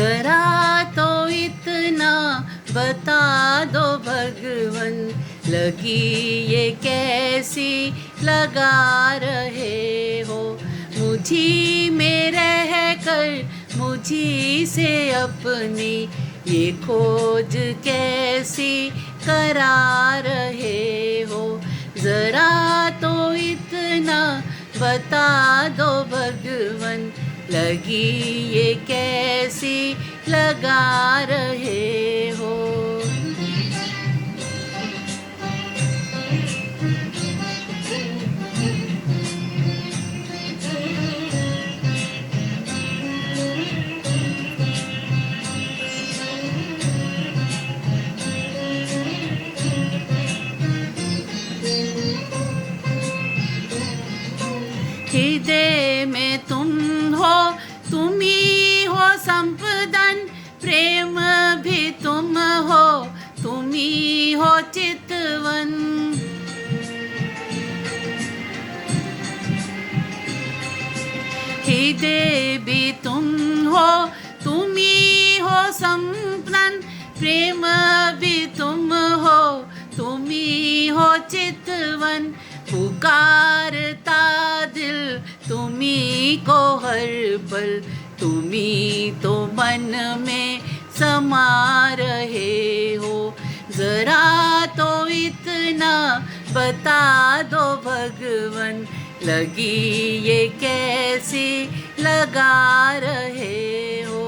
जरा तो इतना बता दो भगवन, लगी ये कैसी लगा रहे हो। मुझी में रह कर मुझी से अपनी ये खोज कैसी करा रहे हो। ज़रा तो इतना बता दो भगवन, लगी ये कैसी लगा रहे हो। हृदय में तुम हो, तुम ही हो संपदन, प्रेम भी तुम हो, तुम ही हो चितवन। हृदय भी तुम हो, तुम ही हो संपदन, प्रेम भी तुम हो, तुम ही हो चितवन। पुकारता दिल तुम्ही को हर पल, तुम्ही तो मन में समा रहे हो। ज़रा तो इतना बता दो भगवन, लगी ये कैसी लगा रहे हो।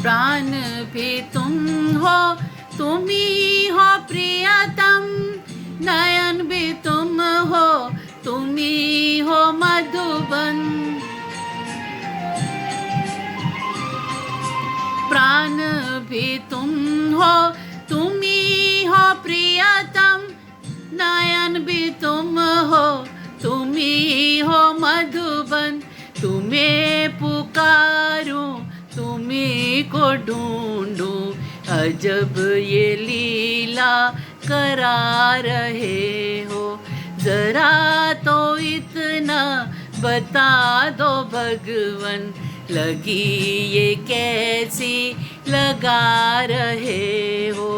प्राण भी तुम हो, तुम ही हो प्रियतम, नयन भी तुम हो, तुम ही हो मधुबन। प्राण भी तुम हो, तुम ही हो प्रियतम, नयन भी तुम हो, तुम ही हो मधुबन। तुम्हें पुकारूं, तुम्ही को ढूंढूं, अजब ये लीला करा रहे हो। ज़रा तो इतना बता दो भगवन, लगी ये कैसी लगा रहे हो।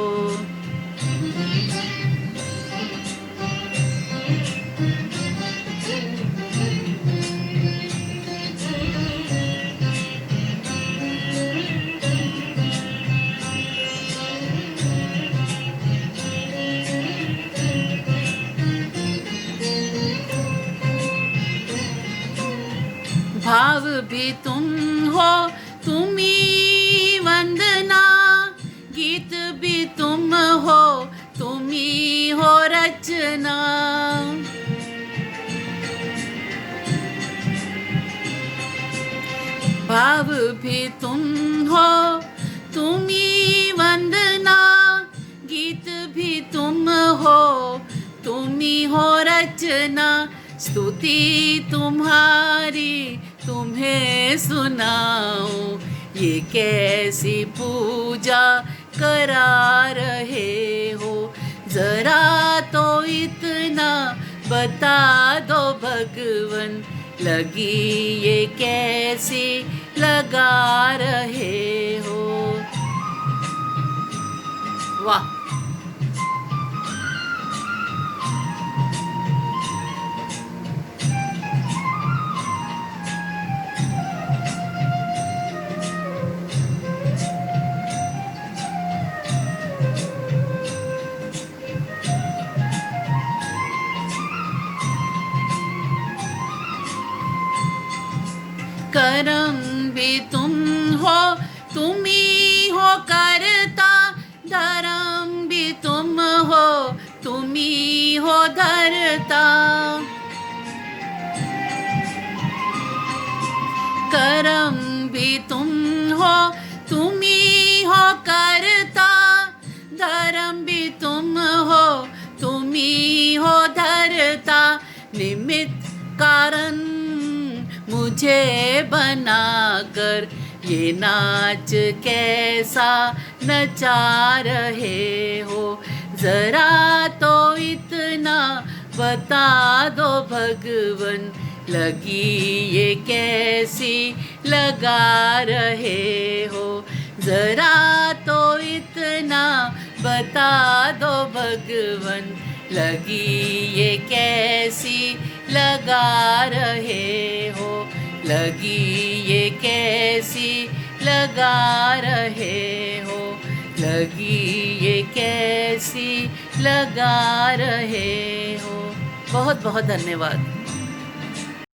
भाव भी तुम हो, तुम ही वंदना, गीत भी तुम हो, तुम ही हो रचना। भाव भी तुम हो, तुम ही वंदना, गीत भी तुम हो, तुम ही हो रचना। स्तुति तुम्हारी तुम्हें सुनाऊं, ये कैसी पूजा करा रहे हो। ज़रा तो इतना बता दो भगवन, लगी ये कैसी लगा रहे हो। वाह। करम भी तुम हो, तुम ही हो करता, धर्म भी तुम हो, तुम ही हो धरता। करम भी तुम हो, तुम ही हो करता, धर्म भी तुम निमित्त कारण मुझे बनाकर ये नाच कैसा नचा रहे हो। जरा तो इतना बता दो भगवन, लगी ये कैसी लगा रहे हो। जरा तो इतना बता दो भगवन, लगी ये कैसी लगा रहे हो। लगी ये कैसी लगा रहे हो। लगी ये कैसी लगा रहे हो। बहुत बहुत धन्यवाद।